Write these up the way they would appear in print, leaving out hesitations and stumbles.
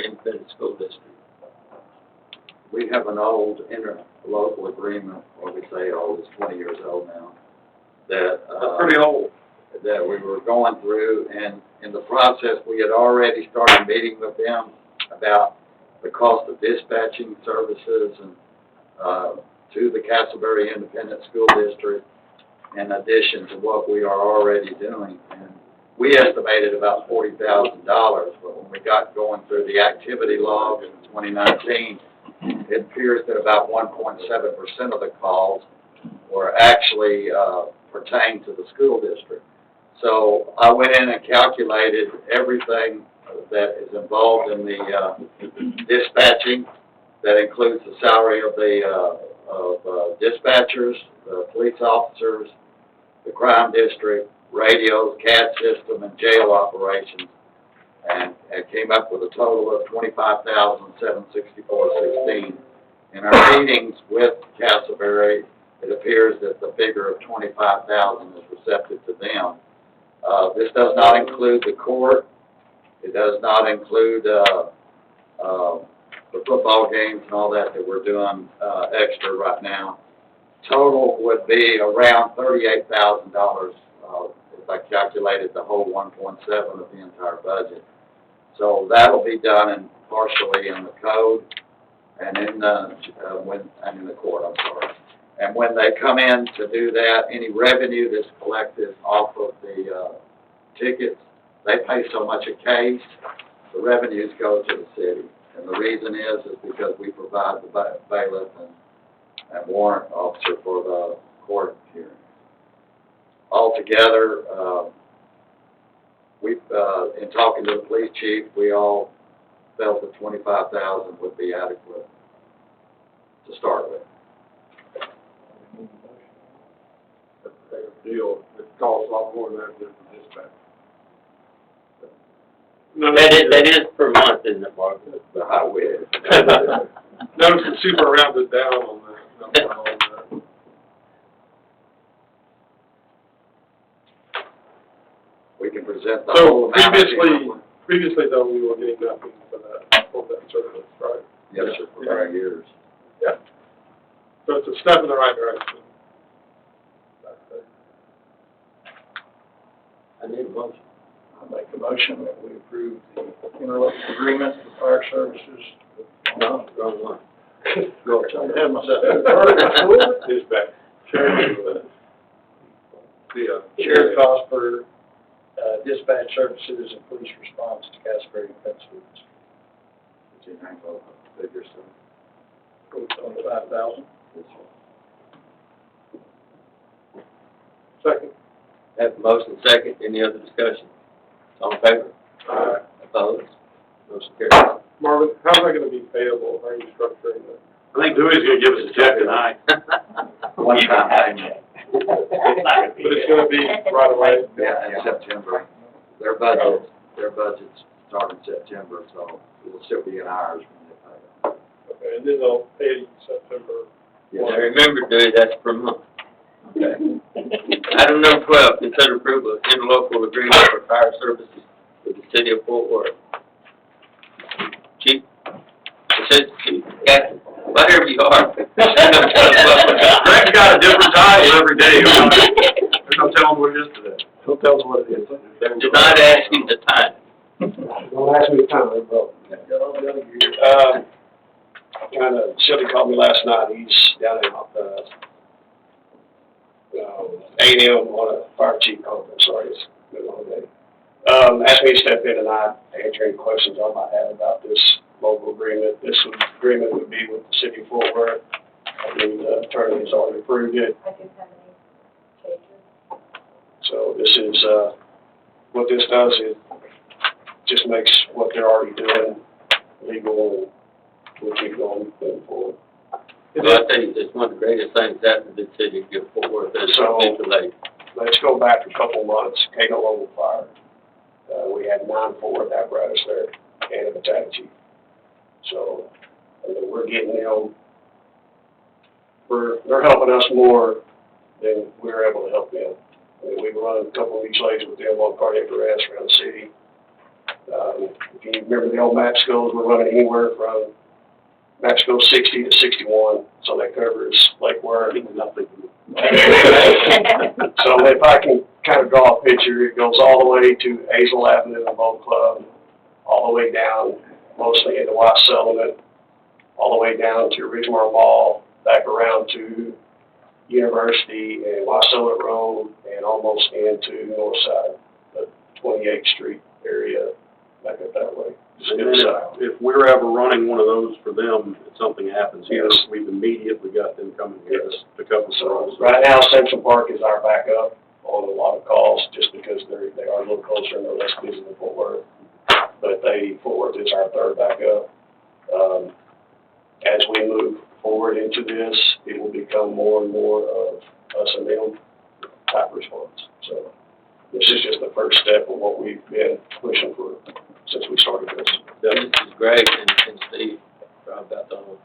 Independent School District. We have an old interlocal agreement, or we say old, it's 20 years old now, that, That's pretty old. that we were going through, and in the process, we had already started meeting with them about the cost of dispatching services and, to the Castleberry Independent School District, in addition to what we are already doing. And we estimated about $40,000, but when we got going through the activity log in 2019, it appears that about 1.7% of the calls were actually pertain to the school district. So I went in and calculated everything that is involved in the dispatching. That includes the salary of the dispatchers, the police officers, the crime district, radios, CAD system, and jail operations, and it came up with a total of $25,764.16. In our meetings with Castleberry, it appears that the figure of $25,000 is receptive to them. This does not include the court. It does not include the football games and all that we're doing extra right now. Total would be around $38,000 if I calculated the whole 1.7 of the entire budget. So that'll be done partially in the code and in the court. I'm sorry. And when they come in to do that, any revenue that's collected off of the tickets, they pay so much a case. The revenues go to the city, and the reason is because we provide the bailiff and warrant officer for the court hearing. Altogether, in talking to the police chief, we all felt that $25,000 would be adequate to start with. Deal, it costs a lot more than that just for dispatch. That is per month, isn't it, Mark? The highway. Notice the super rounded down on that. We can present the So whole amount. previously though, we were getting nothing for that service, right? Yes, sir, for 5 years. Yeah. So it's a step in the right direction. I need a motion. I make a motion that we approve the interlocal agreement for fire services. No, wrong one. Go ahead, myself. Dispatch. Shared cost for dispatch services and police response to Castleberry Independent School District. Did you hang on the figure, sir? $25,000. Second. Have a motion second. Any other discussion? All in favor? Opposed? Motion carries. Marvin, how's that gonna be payable? How are you structuring that? I think Dewey's gonna give us a check tonight. One-time payment. But it's gonna be right away? Yeah, in September. Their budgets start in September, so it'll still be in ours when they pay it. Okay, and then they'll pay in September. Yes, Now sir. remember, Dewey, that's per month. Okay. Item number 12, consider approval of interlocal agreement for fire services with the city of Fort Worth. Chief? Assistant Chief? Captain? Whatever you are. Greg's got a different title every day. There's no telling what it is today. Don't tell us what it is. Did not ask you the time. Don't ask me the time, bro. Kind of, Shelley called me last night. He's down in 8 a.m. on a fire chief conference. Sorry, it's been a long day. Asked me to step in tonight, answer any questions I might have about this local agreement. This agreement would be with the city of Fort Worth. The attorney has already approved it. I didn't have any changes. So this is, what this does is just makes what they're already doing legal, and we'll keep going moving forward. Well, I think it's one of the greatest things happened to the city of Fort Worth. It's So- ventilated. Let's go back a couple months, Cato Local Fire. We had 9 Fort Worth apparatus there and a battalion chief. So, we're getting them, they're helping us more than we're able to help them. I mean, we've run a couple of weeks later with them on cardiac arrest around the city. If you remember the old map schools, we're running anywhere from map school 60 to 61, so that covers Lake Worth. Nothing. So if I can kind of draw a picture, it goes all the way to Hazel Avenue and Boat Club, all the way down, mostly into West Sullivan, all the way down to Ridgemore Mall, back around to University and West Sullivan Road, and almost into north side of 28th Street area, back up that way. Just And go then south. if we're ever running one of those for them, if something happens here, Yes. we've immediately got them coming here Yes. to cover So services. right now, Central Park is our backup on a lot of calls, just because they are a little closer and they're less busy than Fort Worth. But Fort Worth is our third backup. As we move forward into this, it will become more and more of us and them type response. So this is just the first step of what we've been pushing for since we started this. This is great, and Steve, probably about the whole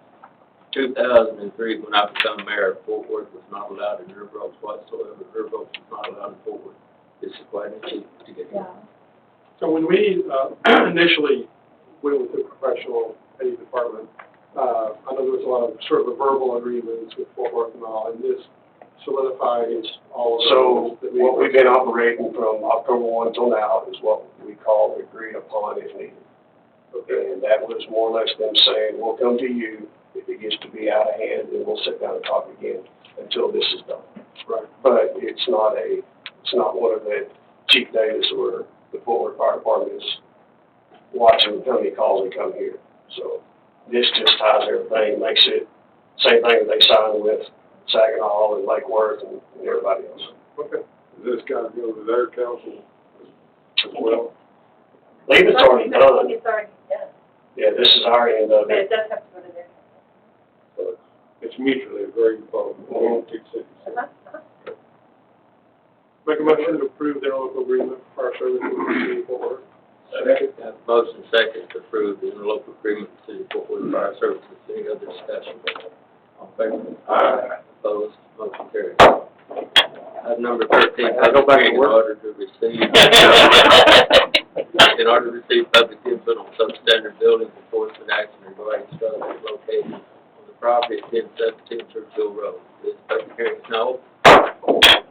2003, when I became mayor, Fort Worth was not allowed in herb roads whatsoever. Herb roads was not allowed in Fort Worth. This is quite cheap to get here. So when we initially went with the professional pay department, I know there was a lot of sort of a verbal agreements with Fort Worth and all, and this solidifies all of So those. that what we've been operating from October 1 till now is what we call agreed upon if needed. And that was more or less them saying, we'll come to you if it gets to be out of hand, and we'll sit down and talk again until this is done. Right. But it's not one of the cheap days where the Fort Worth Fire Department is watching how many calls they come here. So this just ties everything, makes it same thing that they signed with Saginaw and Lake Worth and everybody else. Okay. This got to go to their council as well. I believe it's already done. It's already done, Yeah, this is our end of but it. it does have to go to their. So it's mutually agreed upon, all two cities. Make a motion to approve their local agreement for our services with the city of Fort Worth. Second. Have a motion second to approve the interlocal agreement with the City of Fort Worth Fire Services. Any other discussion? All in favor? Aye. Opposed? Motion carries. Item number 13, public hearing in order to receive, in order to receive public input on substandard building enforcement action regarding structures located on the property at 1017 Churchill Road. This public hearing is now open.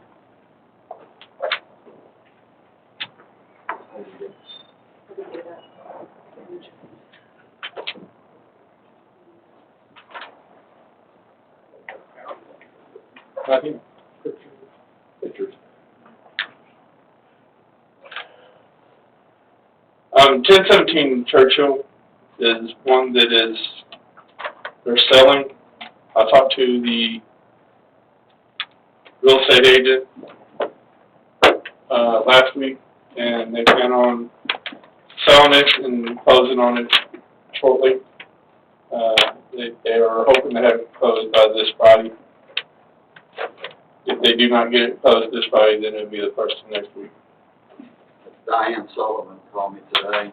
Copy? Pictures. 1017 Churchill is one that they're selling. I talked to the real estate agent, last week, and they plan on selling it and closing on it shortly. They are hoping to have it closed by this Friday. If they do not get it closed this Friday, then it'll be the first of next week. Diane Sullivan called me today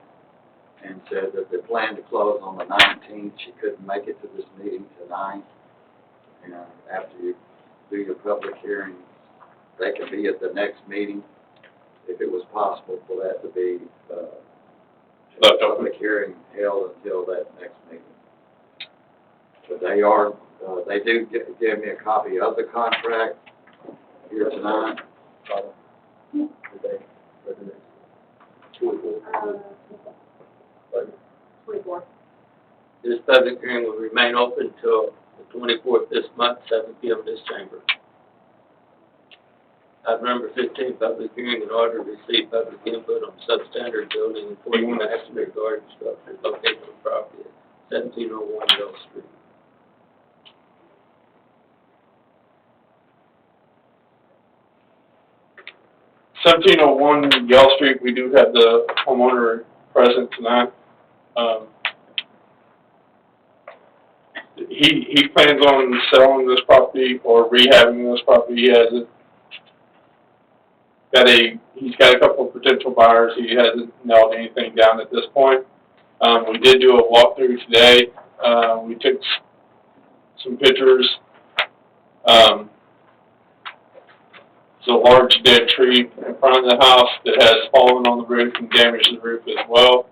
and said that they plan to close on the 19th. She couldn't make it to this meeting tonight. And after you do your public hearing, they can be at the next meeting if it was possible for that to be, Left open. public hearing held until that next meeting. But they do give me a copy of the contract here tonight. This public hearing will remain open until the 24th this month, 7 p.m. in this chamber. Item number 15, public hearing in order to receive public input on substandard building enforcement action regarding structures located on property at 1701 Mill Street. Seventeen oh one Yale Street, we do have the homeowner present tonight. He plans on selling this property or rehabbing this property. He's got a couple of potential buyers. He hasn't nailed anything down at this point. We did do a walkthrough today. We took some pictures. It's a large dead tree in front of the house that has fallen on the roof and damaged the roof as well.